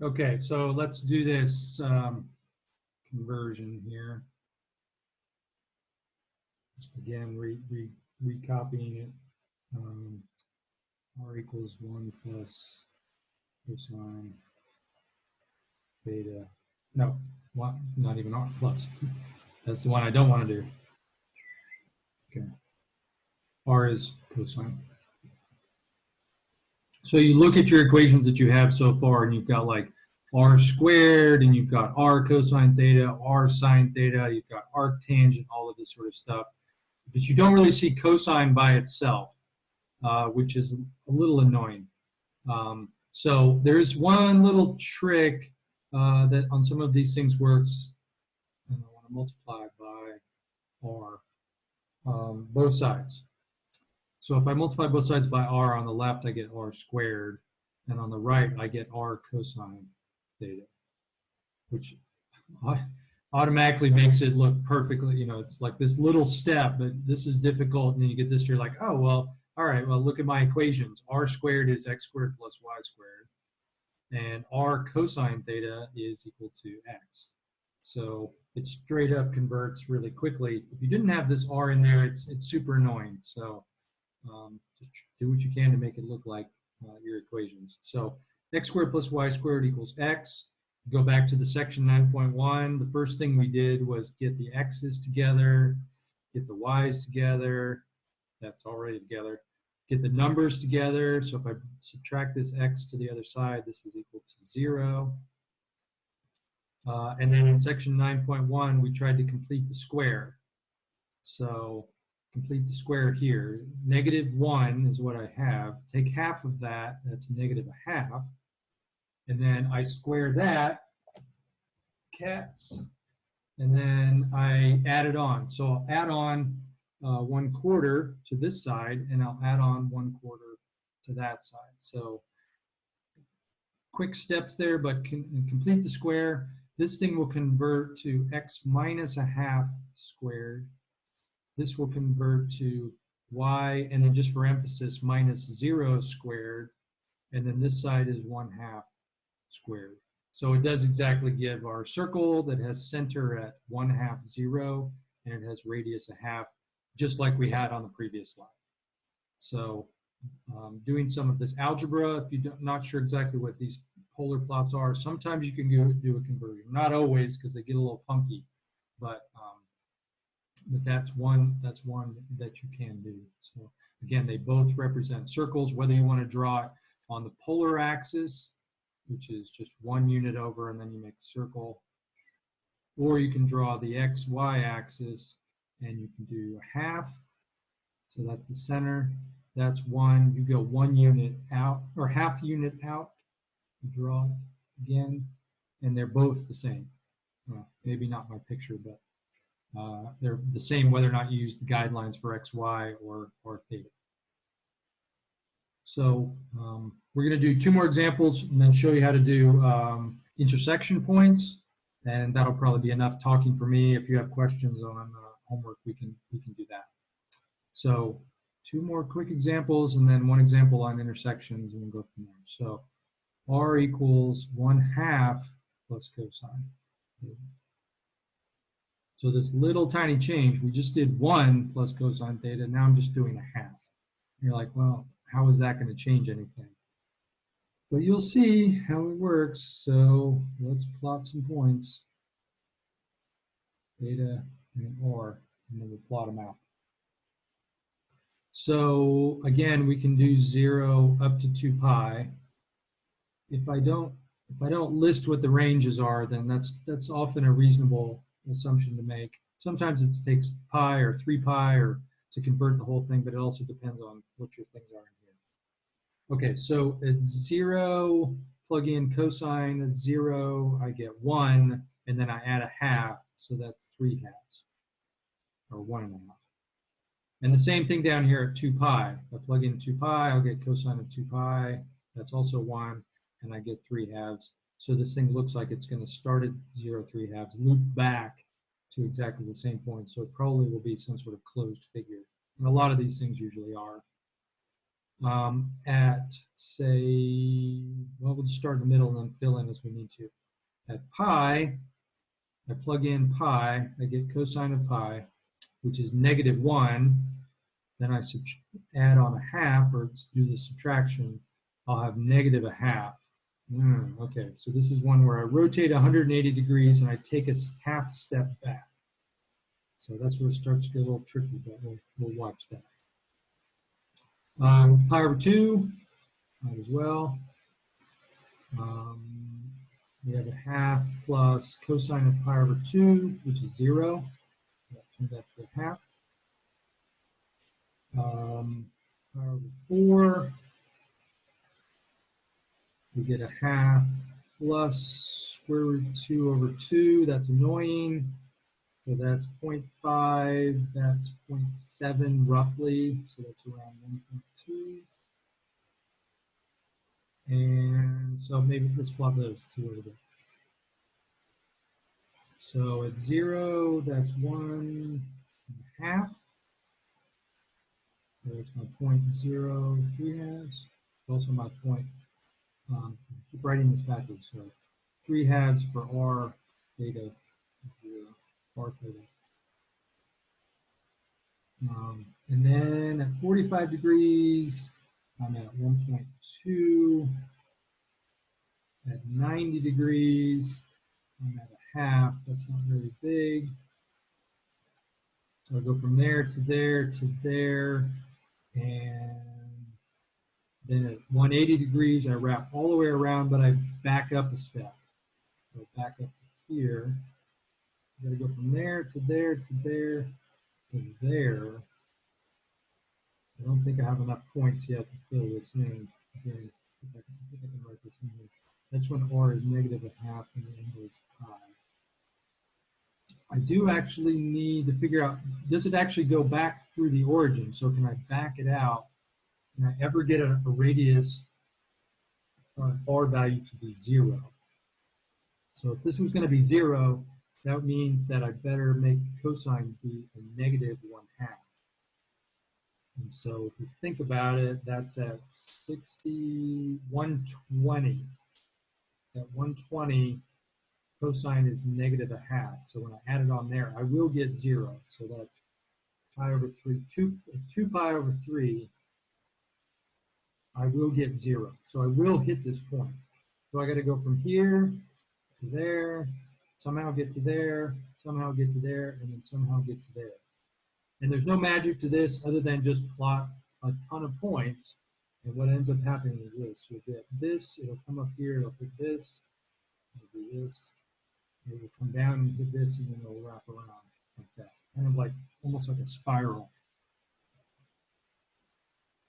Okay, so let's do this conversion here. Just again, recopying it. R equals 1 plus cosine beta. No, not even R plus. That's the one I don't want to do. Okay. R is cosine. So you look at your equations that you have so far, and you've got like R squared, and you've got R cosine theta, R sine theta, you've got arctangent, all of this sort of stuff. But you don't really see cosine by itself, which is a little annoying. So there's one little trick that on some of these things works, and I want to multiply by R, both sides. So if I multiply both sides by R, on the left I get R squared, and on the right I get R cosine theta, which automatically makes it look perfectly, you know, it's like this little step, but this is difficult, and then you get this, you're like, oh, well, all right, well, look at my equations. R squared is x squared plus y squared, and R cosine theta is equal to x. So it straight up converts really quickly. If you didn't have this R in there, it's super annoying. So just do what you can to make it look like your equations. So x squared plus y squared equals x. Go back to the section 9.1. The first thing we did was get the x's together, get the y's together. That's already together. Get the numbers together. So if I subtract this x to the other side, this is equal to 0. And then in section 9.1, we tried to complete the square. So complete the square here. -1 is what I have. Take half of that, that's -1/2. And then I square that, cats, and then I add it on. So I'll add on 1/4 to this side, and I'll add on 1/4 to that side. So quick steps there, but complete the square. This thing will convert to x minus 1/2 squared. This will convert to y, and then just for emphasis, minus 0 squared. And then this side is 1/2 squared. So it does exactly give our circle that has center at 1/2, 0, and it has radius 1/2, just like we had on the previous slide. So doing some of this algebra, if you're not sure exactly what these polar plots are, sometimes you can do a conversion. Not always, because they get a little funky, but that's one that you can do. So again, they both represent circles, whether you want to draw it on the polar axis, which is just 1 unit over, and then you make a circle, or you can draw the x-y axis, and you can do 1/2. So that's the center. That's 1. You go 1 unit out, or 1/2 unit out. You draw it again, and they're both the same. Well, maybe not my picture, but they're the same whether or not you use the guidelines for x, y, or theta. So we're going to do 2 more examples and then show you how to do intersection points, and that'll probably be enough talking for me. If you have questions on homework, we can do that. So 2 more quick examples, and then 1 example on intersections, and we'll go from there. So R equals 1/2 plus cosine. So this little tiny change, we just did 1 plus cosine theta, now I'm just doing 1/2. And you're like, well, how is that going to change anything? But you'll see how it works. So let's plot some points, theta and R, and then we'll plot them out. So again, we can do 0 up to 2 pi. If I don't list what the ranges are, then that's often a reasonable assumption to make. Sometimes it takes pi or 3 pi or to convert the whole thing, but it also depends on what your things are in here. Okay, so at 0, plug in cosine at 0, I get 1, and then I add 1/2, so that's 3/2, or 1/2. And the same thing down here at 2 pi. If I plug in 2 pi, I'll get cosine of 2 pi. That's also 1, and I get 3/2. So this thing looks like it's going to start at 0, 3/2, loop back to exactly the same point. So it probably will be some sort of closed figure. And a lot of these things usually are. At, say, well, we'll just start in the middle and then fill in as we need to. At pi, I plug in pi, I get cosine of pi, which is -1. Then I add on a half, or do the subtraction, I'll have -1/2. Okay, so this is one where I rotate 180 degrees and I take a half step back. So that's where it starts to get a little tricky, but we'll watch that. Pi over 2, might as well. We have a half plus cosine of pi over 2, which is 0. Turn that to a half. Pi over 4, we get a half plus square root 2 over 2. That's annoying. So that's 0.5, that's 0.7 roughly. So that's around 1.2. And so maybe let's plot those two over there. So at 0, that's 1.5. So that's my 0.03 halves. Also my point. Keep writing this backwards. So 3 halves for r theta 0, r theta. And then at 45 degrees, I'm at 1.2. At 90 degrees, I'm at a half. That's not very big. So I go from there to there to there. And then at 180 degrees, I wrap all the way around, but I back up a step. So back up to here. I gotta go from there to there to there to there. I don't think I have enough points yet to fill this in. Again, I think I can write this in here. That's when r is -1/2 and the angle is pi. I do actually need to figure out, does it actually go back through the origin? So can I back it out? Can I ever get a radius r value to be 0? So if this was going to be 0, that means that I better make cosine be a -1/2. And so if you think about it, that's at 120. At 120, cosine is -1/2. So when I add it on there, I will get 0. So that's pi over 3, 2 pi over 3, I will get 0. So I will hit this point. So I got to go from here to there, somehow get to there, somehow get to there, and then somehow get to there. And there's no magic to this other than just plot a ton of points. And what ends up happening is this. You'll get this, it'll come up here, it'll hit this, it'll do this, it will come down and hit this, and then it'll wrap around like that. Kind of like, almost like a spiral.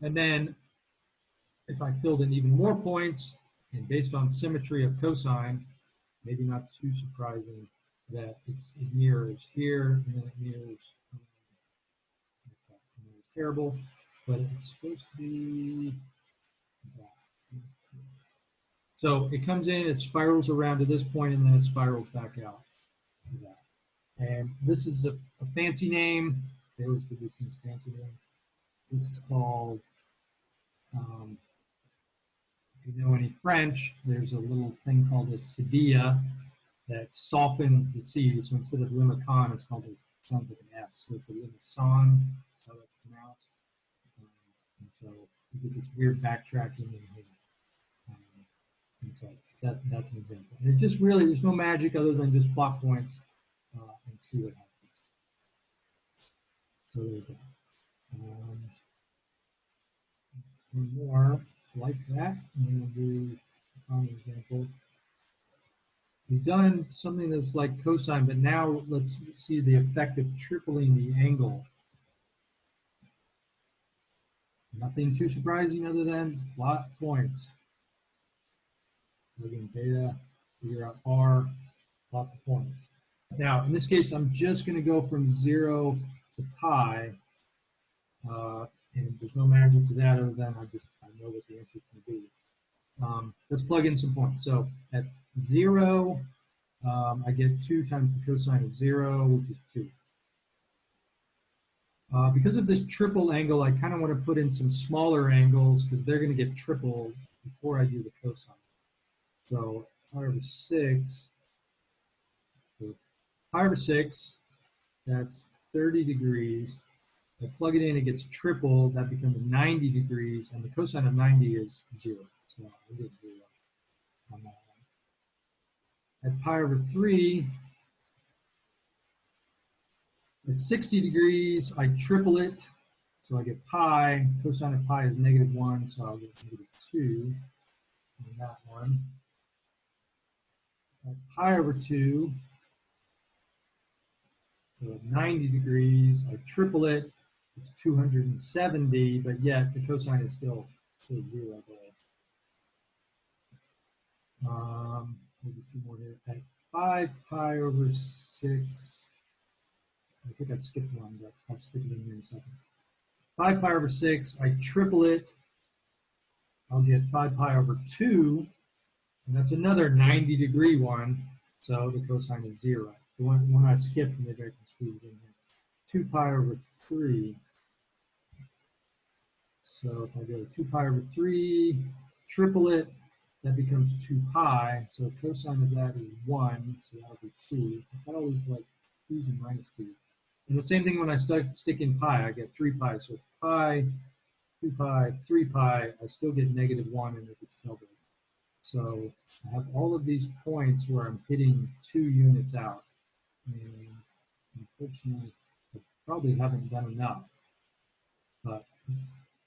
And then, if I filled in even more points, and based on symmetry of cosine, maybe not too surprising that it mirrors here, and then it mirrors. It's terrible, but it's supposed to be that. So it comes in, it spirals around to this point, and then it spirals back out to that. And this is a fancy name. They always give these things fancy names. This is called, if you know any French, there's a little thing called a cedilla that softens the C. So instead of limicon, it's called, it sounds like an S. So it's a limicon, how that's pronounced. And so you get this weird backtracking in here. And so that's an example. And it's just really, there's no magic other than just plot points and see what happens. So there you go. One more like that, and then we'll do a common example. We've done something that's like cosine, but now let's see the effect of tripling the angle. Nothing too surprising other than plot points. Plug in beta, figure out r, plot the points. Now, in this case, I'm just going to go from 0 to pi, and there's no magic to that other than I know what the answer is going to be. Let's plug in some points. So at 0, I get 2 times the cosine of 0, which is 2. Because of this triple angle, I kind of want to put in some smaller angles because they're going to get triple before I do the cosine. So pi over 6, so pi over 6, that's 30 degrees. I plug it in, it gets triple, that becomes 90 degrees, and the cosine of 90 is 0. So I get 0 on that one. At pi over 3, at 60 degrees, I triple it, so I get pi. Cosine of pi is -1, so I'll get -2 on that one. At pi over 2, so at 90 degrees, I triple it. It's 270, but yet the cosine is still 0 there. Maybe 2 more here. At 5 pi over 6, I think I skipped one, but I'll stick it in here in a second. 5 pi over 6, I triple it. I'll get 5 pi over 2, and that's another 90-degree one, so the cosine is 0. The one I skipped, maybe I can squeeze it in here. 2 pi over 3. So if I go 2 pi over 3, triple it, that becomes 2 pi. So cosine of that is 1, so that'll be 2. I always like 2's and -2. And the same thing when I stick in pi, I get 3 pi. So pi, 2 pi, 3 pi, I still get -1 and it's tilde. So I have all of these points where I'm hitting 2 units out. And unfortunately, I probably haven't done enough. But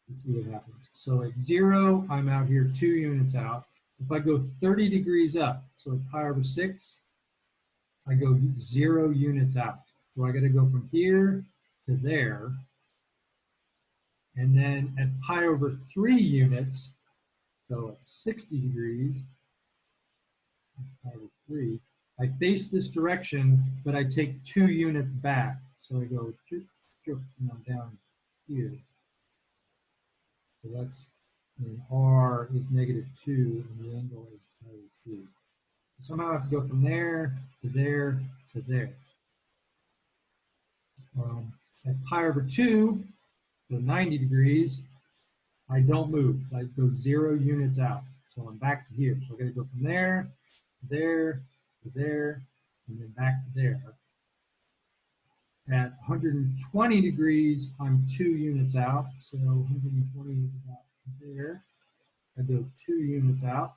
let's see what happens. So at 0, I'm out here 2 units out. If I go 30 degrees up, so at pi over 6, I go 0 units out. So I got to go from here to there. And then at pi over 3 units, so at 60 degrees, pi over 3, I face this direction, but I take 2 units back. So I go down here. So that's, and R is -2, and the angle is pi over 3. Somehow I have to go from there to there to there. At pi over 2, so 90 degrees, I don't move. I go 0 units out. So I'm back to here. So I got to go from there to there to there, and then back to there. At 120 degrees, I'm 2 units out. So 120 is about there. I go 2 units out.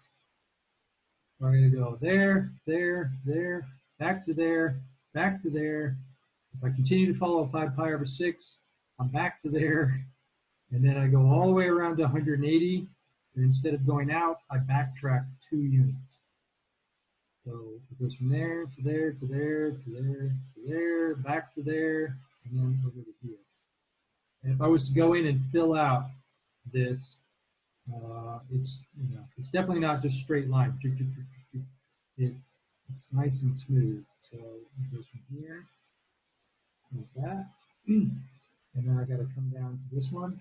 So I'm going to go there, there, there, back to there, back to there. If I continue to follow 5 pi over 6, I'm back to there. And then I go all the way around to 180. And instead of going out, I backtrack 2 units. So it goes from there to there to there to there to there, back to there, and then over to here. And if I was to go in and fill out this, it's definitely not just straight line. It's nice and smooth. So it goes from here like that, and then I got to come down to this one,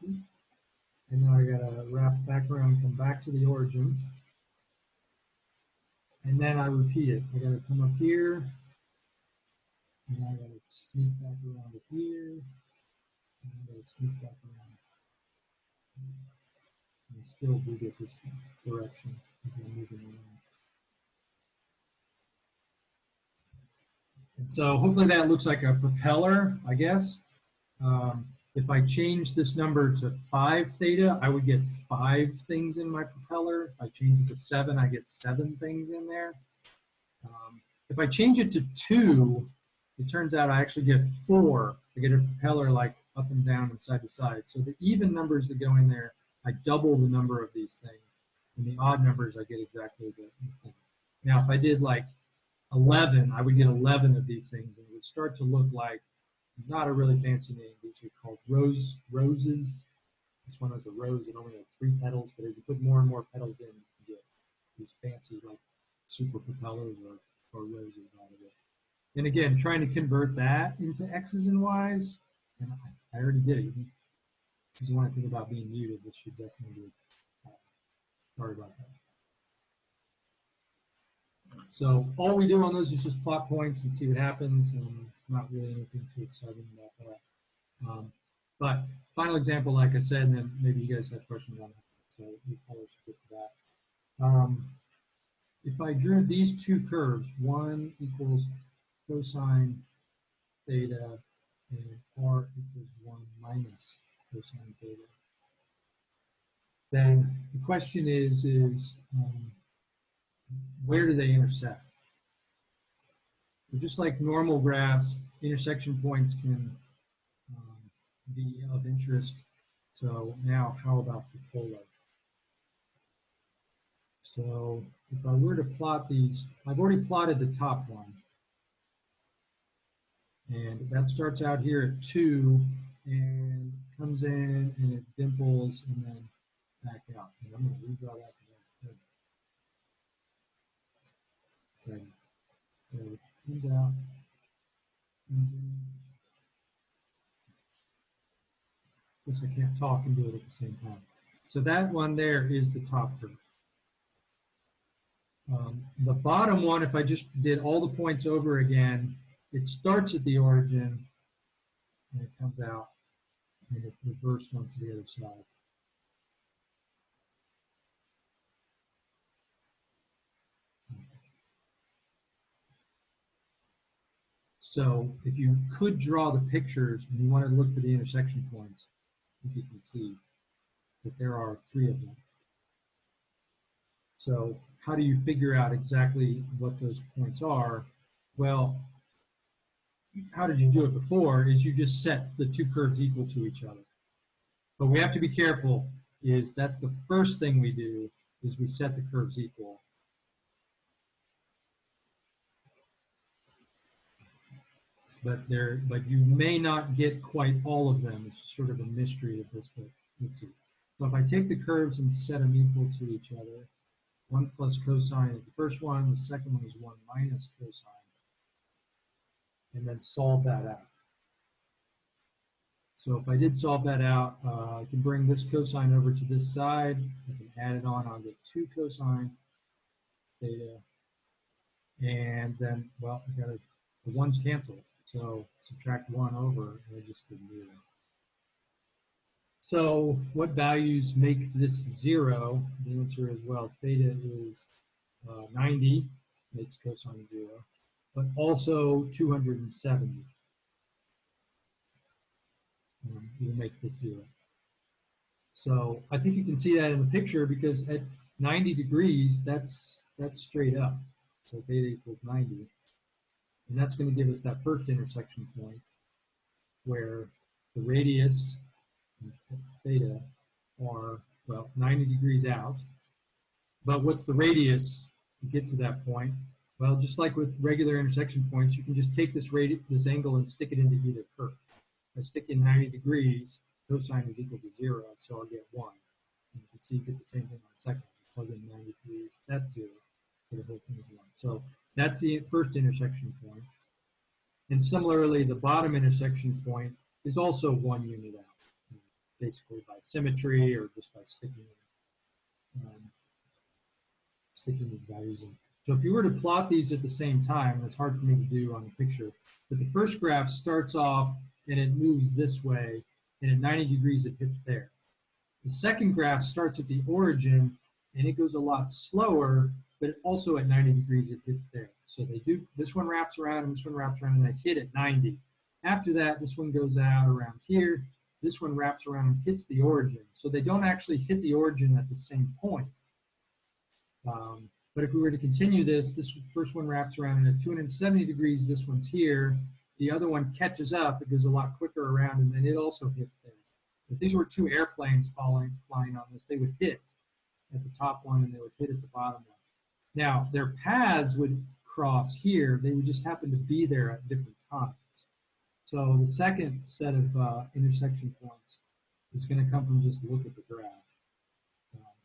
and then I got to wrap back around, come back to the origin, and then I repeat it. I got to come up here, and I got to sneak back around to here, and I got to sneak back around. And I still do get this direction as I'm moving around. And so hopefully that looks like a propeller, I guess. If I change this number to 5 theta, I would get 5 things in my propeller. If I change it to 7, I get 7 things in there. If I change it to 2, it turns out I actually get 4. I get a propeller like up and down and side to side. So the even numbers that go in there, I double the number of these things. And the odd numbers, I get exactly the thing. Now, if I did like 11, I would get 11 of these things, and it would start to look like, not a really fancy name, these are called roses. This one has a rose that only has 3 petals, but as you put more and more petals in, you get these fancy like super propellers or roses out of it. And again, trying to convert that into X's and Y's, and I already did it. This is one thing about being muted, this should definitely be, sorry about that. So all we do on those is just plot points and see what happens, and not really anything too exciting about that. But final example, like I said, and then maybe you guys have questions on that. So we probably should get to that. If I drew these two curves, one equals cosine theta and r equals 1 minus cosine theta, then the question is where do they intersect? Just like normal graphs, intersection points can be of interest. So now how about the polar? So if I were to plot these, I've already plotted the top one. And that starts out here at 2 and comes in and it dimples and then back out. And I'm going to redraw that to that. Okay. So it comes out. Guess I can't talk and do it at the same time. So that one there is the top curve. The bottom one, if I just did all the points over again, it starts at the origin and it comes out and it's reversed onto the other side. So if you could draw the pictures and you want to look for the intersection points, if you can see that there are 3 of them. So how do you figure out exactly what those points are? Well, how did you do it before is you just set the 2 curves equal to each other. But we have to be careful is that's the first thing we do is we set the curves equal. But you may not get quite all of them. It's sort of a mystery of this, but let's see. So if I take the curves and set them equal to each other, 1 plus cosine is the first one, the second one is 1 minus cosine, and then solve that out. So if I did solve that out, I can bring this cosine over to this side, I can add it on, I'll get 2 cosine theta, and then, well, I gotta, the ones cancel. So subtract 1 over, and I just get 0. So what values make this 0? The answer is, well, theta is 90, makes cosine 0, but also 270 will make this 0. So I think you can see that in the picture because at 90 degrees, that's straight up. So theta equals 90. And that's going to give us that first intersection point where the radius and theta are, well, 90 degrees out. But what's the radius to get to that point? Well, just like with regular intersection points, you can just take this angle and stick it into either curve. If I stick in 90 degrees, cosine is equal to 0, so I'll get 1. And you can see you get the same thing on the second. Plug in 90 degrees, that's 0. So the whole thing is 1. So that's the first intersection point. And similarly, the bottom intersection point is also 1 unit out, basically by symmetry or just by sticking these values in. So if you were to plot these at the same time, it's hard for me to do on the picture, but the first graph starts off and it moves this way, and at 90 degrees it hits there. The second graph starts at the origin and it goes a lot slower, but also at 90 degrees it hits there. So they do, this one wraps around and this one wraps around and they hit at 90. After that, this one goes out around here, this one wraps around and hits the origin. So they don't actually hit the origin at the same point. But if we were to continue this first one wraps around and at 270 degrees, this one's here. The other one catches up, it goes a lot quicker around, and then it also hits there. If these were 2 airplanes flying on this, they would hit at the top one and they would hit at the bottom one. Now, their paths would cross here. They would just happen to be there at different times. So the second set of intersection points is going to come from just look at the graph.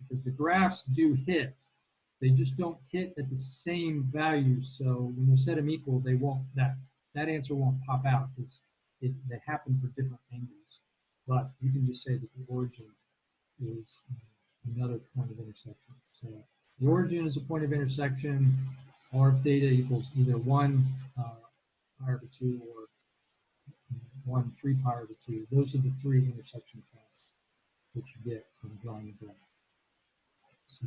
Because the graphs do hit. They just don't hit at the same values. So when you set them equal, they won't, that answer won't pop out because they happen for different angles. But you can just say that the origin is another point of intersection. So the origin is a point of intersection. R theta equals either 1 pi over 2 or 1, 3 pi over 2. Those are the three intersection points that you get from drawing a graph. So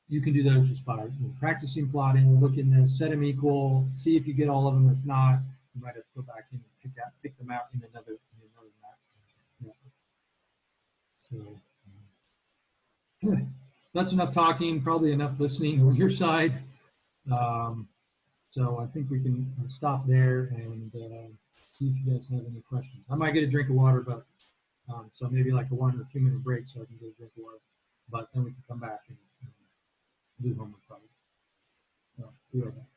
you can do those just by practicing plotting, look in this, set them equal, see if you get all of them. If not, you might have to go back in and pick them out in another map. So that's enough talking, probably enough listening on your side. So I think we can stop there and see if you guys have any questions. I might get a drink of water, but so maybe like a 1 or 2 minute break so I can get a drink of water. But then we can come back and do homework probably. So, be right back.